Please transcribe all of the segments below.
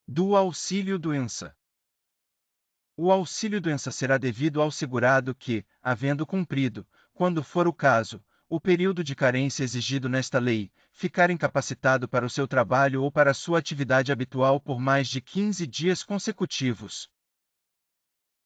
Do auxílio-doença. O auxílio-doença será devido ao segurado que, havendo cumprido, quando for o caso, o período de carência exigido nesta lei, ficar incapacitado para o seu trabalho ou para sua atividade habitual por mais de 15 dias consecutivos.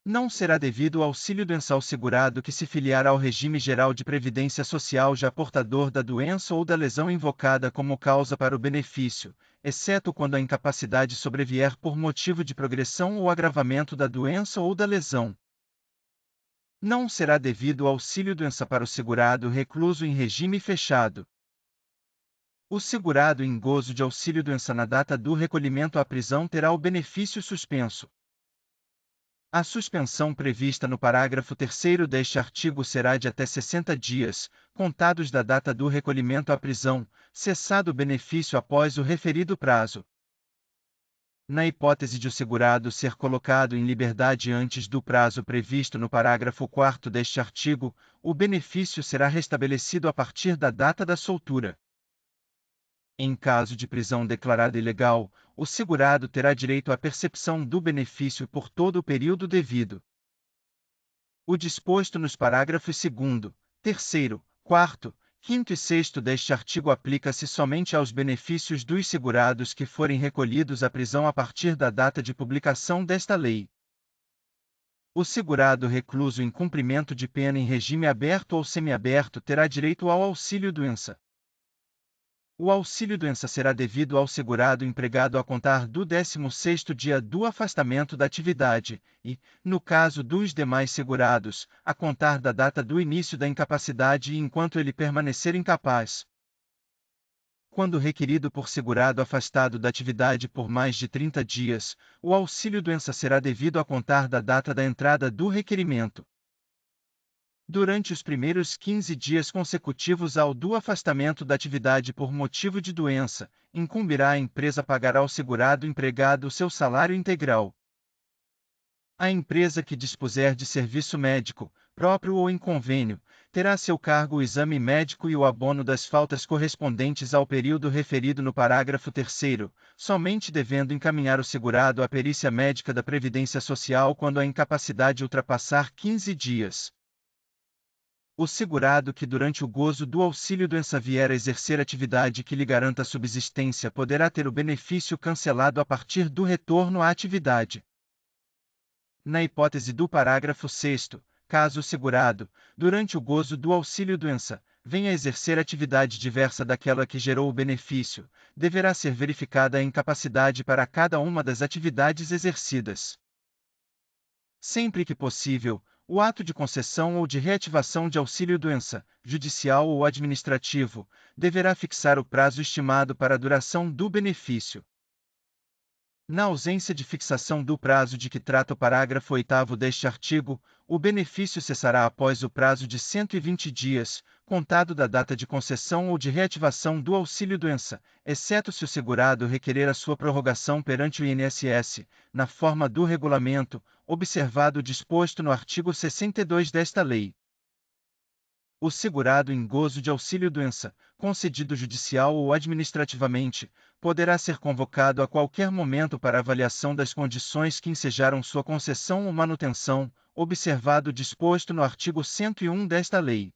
Não será devido o auxílio-doença ao segurado que se filiar ao regime geral de previdência social já portador da doença ou da lesão invocada como causa para o benefício, exceto quando a incapacidade sobrevier por motivo de progressão ou agravamento da doença ou da lesão. Não será devido o auxílio-doença para o segurado recluso em regime fechado. O segurado em gozo de auxílio-doença na data do recolhimento à prisão terá o benefício suspenso. A suspensão prevista no parágrafo 3º deste artigo será de até 60 dias, contados da data do recolhimento à prisão, cessado o benefício após o referido prazo. Na hipótese de o segurado ser colocado em liberdade antes do prazo previsto no parágrafo 4º deste artigo, o benefício será restabelecido a partir da data da soltura. Em caso de prisão declarada ilegal, o segurado terá direito à percepção do benefício por todo o período devido. O disposto nos parágrafos 2º, 3º, 4º, 5º e 6º deste artigo aplica-se somente aos benefícios dos segurados que forem recolhidos à prisão a partir da data de publicação desta lei. O segurado recluso em cumprimento de pena em regime aberto ou semiaberto terá direito ao auxílio-doença. O auxílio-doença será devido ao segurado empregado a contar do 16º dia do afastamento da atividade e, no caso dos demais segurados, a contar da data do início da incapacidade e enquanto ele permanecer incapaz. Quando requerido por segurado afastado da atividade por mais de 30 dias, o auxílio-doença será devido a contar da data da entrada do requerimento. Durante os primeiros 15 dias consecutivos ao do afastamento da atividade por motivo de doença, incumbirá a empresa pagar ao segurado empregado o seu salário integral. A empresa que dispuser de serviço médico, próprio ou em convênio, terá a seu cargo o exame médico e o abono das faltas correspondentes ao período referido no parágrafo 3º, somente devendo encaminhar o segurado à perícia médica da Previdência Social quando a incapacidade ultrapassar 15 dias. O segurado que durante o gozo do auxílio-doença vier a exercer atividade que lhe garanta subsistência poderá ter o benefício cancelado a partir do retorno à atividade. Na hipótese do parágrafo 6º, caso o segurado, durante o gozo do auxílio-doença, venha a exercer atividade diversa daquela que gerou o benefício, deverá ser verificada a incapacidade para cada uma das atividades exercidas. Sempre que possível, o ato de concessão ou de reativação de auxílio-doença, judicial ou administrativo, deverá fixar o prazo estimado para a duração do benefício. Na ausência de fixação do prazo de que trata o parágrafo 8º deste artigo, o benefício cessará após o prazo de 120 dias, contado da data de concessão ou de reativação do auxílio-doença, exceto se o segurado requerer a sua prorrogação perante o INSS, na forma do regulamento, observado o disposto no artigo 62 desta lei. O segurado em gozo de auxílio-doença, concedido judicial ou administrativamente, poderá ser convocado a qualquer momento para avaliação das condições que ensejaram sua concessão ou manutenção, observado o disposto no artigo 101 desta lei.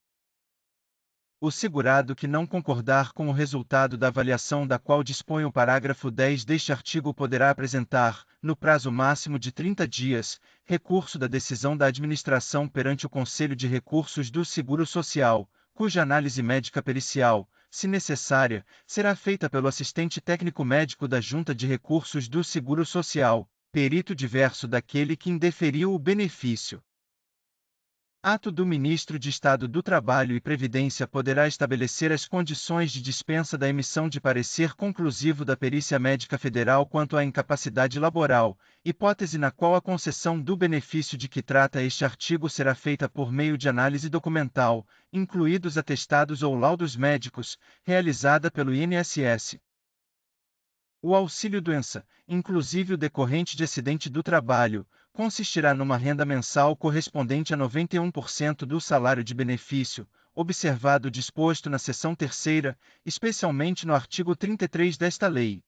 O segurado que não concordar com o resultado da avaliação da qual dispõe o parágrafo 10 deste artigo poderá apresentar, no prazo máximo de 30 dias, recurso da decisão da administração perante o Conselho de Recursos do Seguro Social, cuja análise médica pericial, se necessária, será feita pelo assistente técnico-médico da Junta de Recursos do Seguro Social, perito diverso daquele que indeferiu o benefício. Ato do Ministro de Estado do Trabalho e Previdência poderá estabelecer as condições de dispensa da emissão de parecer conclusivo da Perícia Médica Federal quanto à incapacidade laboral, hipótese na qual a concessão do benefício de que trata este artigo será feita por meio de análise documental, incluídos atestados ou laudos médicos, realizada pelo INSS. O auxílio-doença, inclusive o decorrente de acidente do trabalho, consistirá numa renda mensal correspondente a 91% do salário de benefício, observado o disposto na seção 3ª, especialmente no artigo 33 desta lei.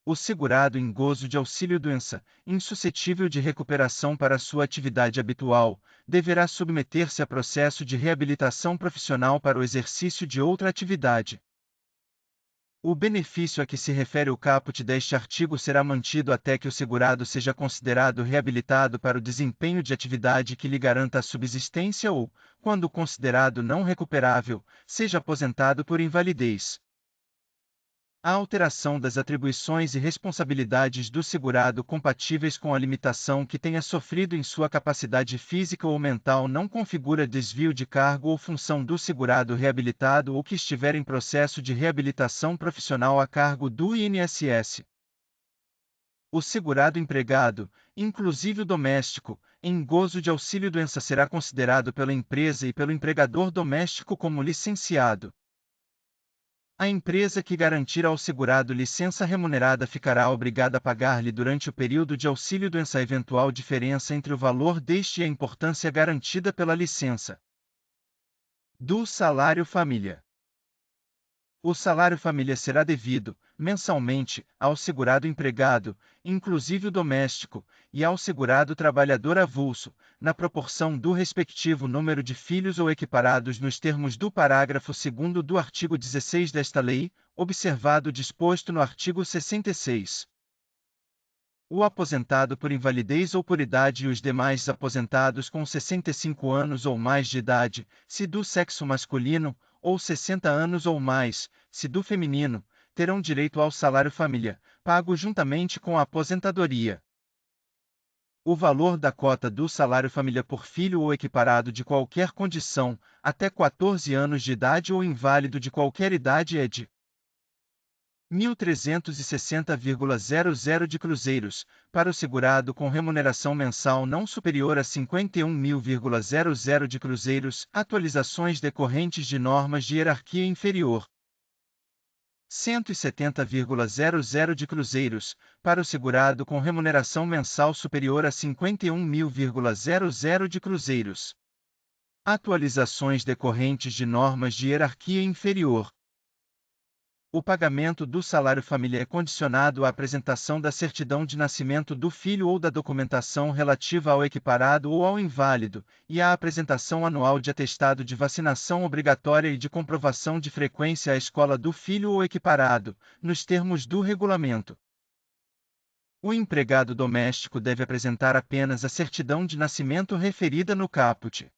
O segurado em gozo de auxílio-doença, insuscetível de recuperação para sua atividade habitual, deverá submeter-se a processo de reabilitação profissional para o exercício de outra atividade. O benefício a que se refere o caput deste artigo será mantido até que o segurado seja considerado reabilitado para o desempenho de atividade que lhe garanta a subsistência ou, quando considerado não recuperável, seja aposentado por invalidez. A alteração das atribuições e responsabilidades do segurado compatíveis com a limitação que tenha sofrido em sua capacidade física ou mental não configura desvio de cargo ou função do segurado reabilitado ou que estiver em processo de reabilitação profissional a cargo do INSS. O segurado empregado, inclusive o doméstico, em gozo de auxílio-doença será considerado pela empresa e pelo empregador doméstico como licenciado. A empresa que garantir ao segurado licença remunerada ficará obrigada a pagar-lhe durante o período de auxílio-doença a eventual diferença entre o valor deste e a importância garantida pela licença. Do salário-família. O salário-família será devido, mensalmente, ao segurado empregado, inclusive o doméstico, e ao segurado trabalhador avulso, na proporção do respectivo número de filhos ou equiparados nos termos do parágrafo 2º do artigo 16 desta lei, observado o disposto no artigo 66. O aposentado por invalidez ou por idade e os demais aposentados com 65 anos ou mais de idade, se do sexo masculino, ou 60 anos ou mais, se do feminino, terão direito ao salário-família, pago juntamente com a aposentadoria. O valor da cota do salário-família por filho ou equiparado de qualquer condição, até 14 anos de idade ou inválido de qualquer idade é de 1.360,00 de cruzeiros, para o segurado com remuneração mensal não superior a 51.000,00 de cruzeiros, atualizações decorrentes de normas de hierarquia inferior. 170,00 de cruzeiros, para o segurado com remuneração mensal superior a 51.000,00 de cruzeiros. Atualizações decorrentes de normas de hierarquia inferior. O pagamento do salário-família é condicionado à apresentação da certidão de nascimento do filho ou da documentação relativa ao equiparado ou ao inválido, e à apresentação anual de atestado de vacinação obrigatória e de comprovação de frequência à escola do filho ou equiparado, nos termos do regulamento. O empregado doméstico deve apresentar apenas a certidão de nascimento referida no caput.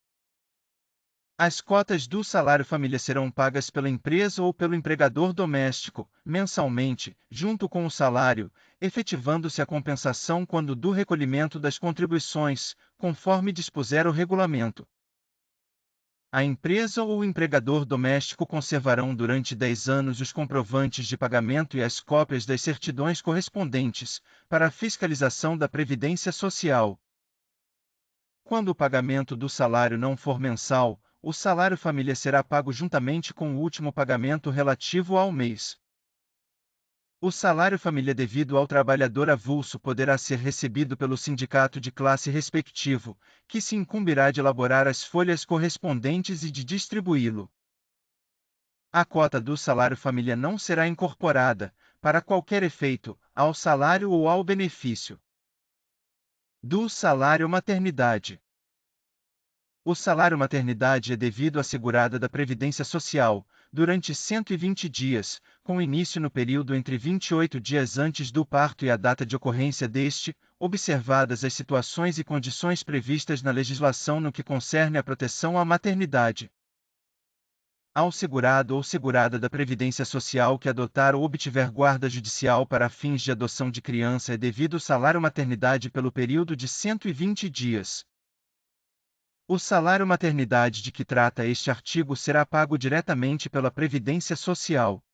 As cotas do salário-família serão pagas pela empresa ou pelo empregador doméstico, mensalmente, junto com o salário, efetivando-se a compensação quando do recolhimento das contribuições, conforme dispuser o regulamento. A empresa ou o empregador doméstico conservarão durante 10 anos os comprovantes de pagamento e as cópias das certidões correspondentes, para a fiscalização da Previdência Social. Quando o pagamento do salário não for mensal, o salário-família será pago juntamente com o último pagamento relativo ao mês. O salário-família devido ao trabalhador avulso poderá ser recebido pelo sindicato de classe respectivo, que se incumbirá de elaborar as folhas correspondentes e de distribuí-lo. A cota do salário-família não será incorporada, para qualquer efeito, ao salário ou ao benefício. Do salário-maternidade. O salário-maternidade é devido à segurada da Previdência Social, durante 120 dias, com início no período entre 28 dias antes do parto e a data de ocorrência deste, observadas as situações e condições previstas na legislação no que concerne à proteção à maternidade. Ao segurado ou segurada da Previdência Social que adotar ou obtiver guarda judicial para fins de adoção de criança é devido o salário-maternidade pelo período de 120 dias. O salário-maternidade de que trata este artigo será pago diretamente pela Previdência Social.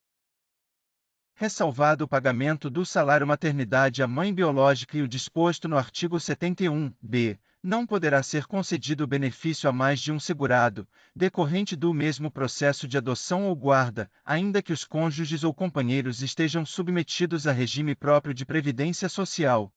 Ressalvado o pagamento do salário-maternidade à mãe biológica e o disposto no artigo 71b, não poderá ser concedido o benefício a mais de um segurado, decorrente do mesmo processo de adoção ou guarda, ainda que os cônjuges ou companheiros estejam submetidos a regime próprio de previdência social.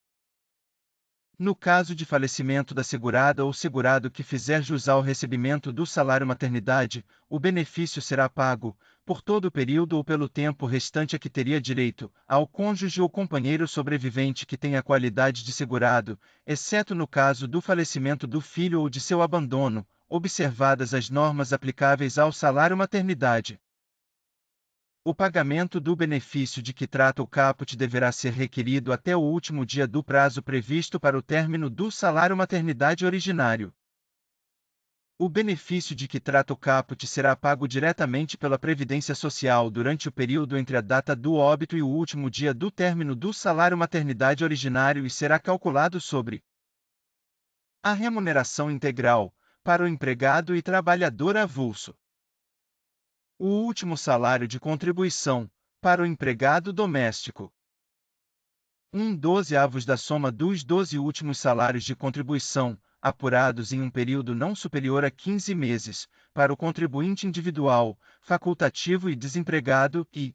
No caso de falecimento da segurada ou segurado que fizer jus ao recebimento do salário-maternidade, o benefício será pago, por todo o período ou pelo tempo restante a que teria direito, ao cônjuge ou companheiro sobrevivente que tenha a qualidade de segurado, exceto no caso do falecimento do filho ou de seu abandono, observadas as normas aplicáveis ao salário maternidade. O pagamento do benefício de que trata o caput deverá ser requerido até o último dia do prazo previsto para o término do salário maternidade originário. O benefício de que trata o caput será pago diretamente pela Previdência Social durante o período entre a data do óbito e o último dia do término do salário maternidade originário e será calculado sobre a remuneração integral, para o empregado e trabalhador avulso. O último salário de contribuição, para o empregado doméstico. 1/12 da soma dos 12 últimos salários de contribuição, apurados em um período não superior a 15 meses, para o contribuinte individual, facultativo e desempregado, e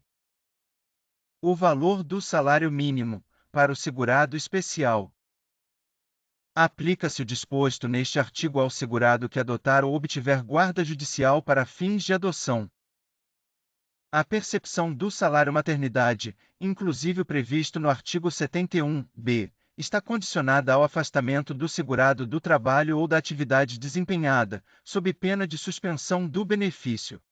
o valor do salário mínimo, para o segurado especial. Aplica-se o disposto neste artigo ao segurado que adotar ou obtiver guarda judicial para fins de adoção. A percepção do salário maternidade, inclusive o previsto no artigo 71-b, está condicionada ao afastamento do segurado do trabalho ou da atividade desempenhada, sob pena de suspensão do benefício.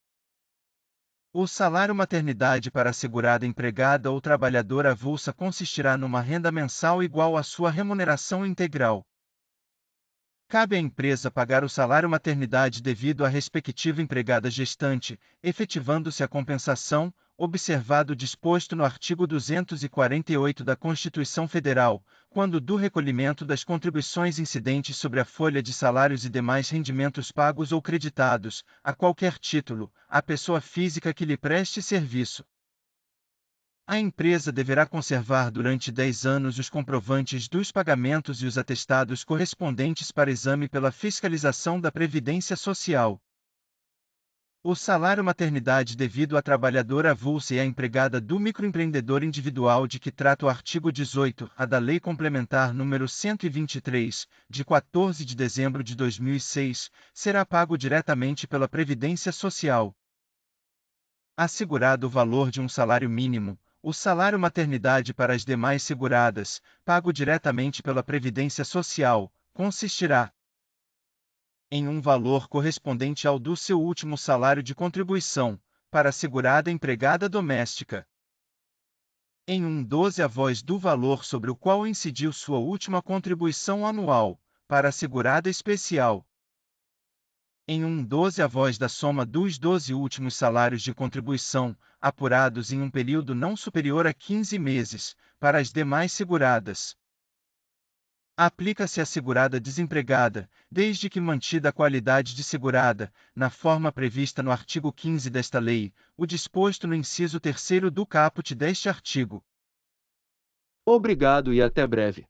O salário maternidade para a segurada empregada ou trabalhadora avulsa consistirá numa renda mensal igual à sua remuneração integral. Cabe à empresa pagar o salário maternidade devido à respectiva empregada gestante, efetivando-se a compensação, observado o disposto no artigo 248 da Constituição Federal, quando do recolhimento das contribuições incidentes sobre a folha de salários e demais rendimentos pagos ou creditados, a qualquer título, à pessoa física que lhe preste serviço. A empresa deverá conservar durante 10 anos os comprovantes dos pagamentos e os atestados correspondentes para exame pela fiscalização da Previdência Social. O salário maternidade devido à trabalhadora avulsa e à empregada do microempreendedor individual de que trata o artigo 18-A da Lei Complementar nº 123, de 14 de dezembro de 2006, será pago diretamente pela Previdência Social. Assegurado o valor de um salário mínimo, o salário maternidade para as demais seguradas, pago diretamente pela Previdência Social, consistirá em um valor correspondente ao do seu último salário de contribuição, para a segurada empregada doméstica. Em 1/12 do valor sobre o qual incidiu sua última contribuição anual, para a segurada especial. Em 1/12 da soma dos 12 últimos salários de contribuição, apurados em um período não superior a 15 meses, para as demais seguradas. Aplica-se à segurada desempregada, desde que mantida a qualidade de segurada, na forma prevista no artigo 15 desta lei, o disposto no inciso 3º do caput deste artigo. Obrigado e até breve.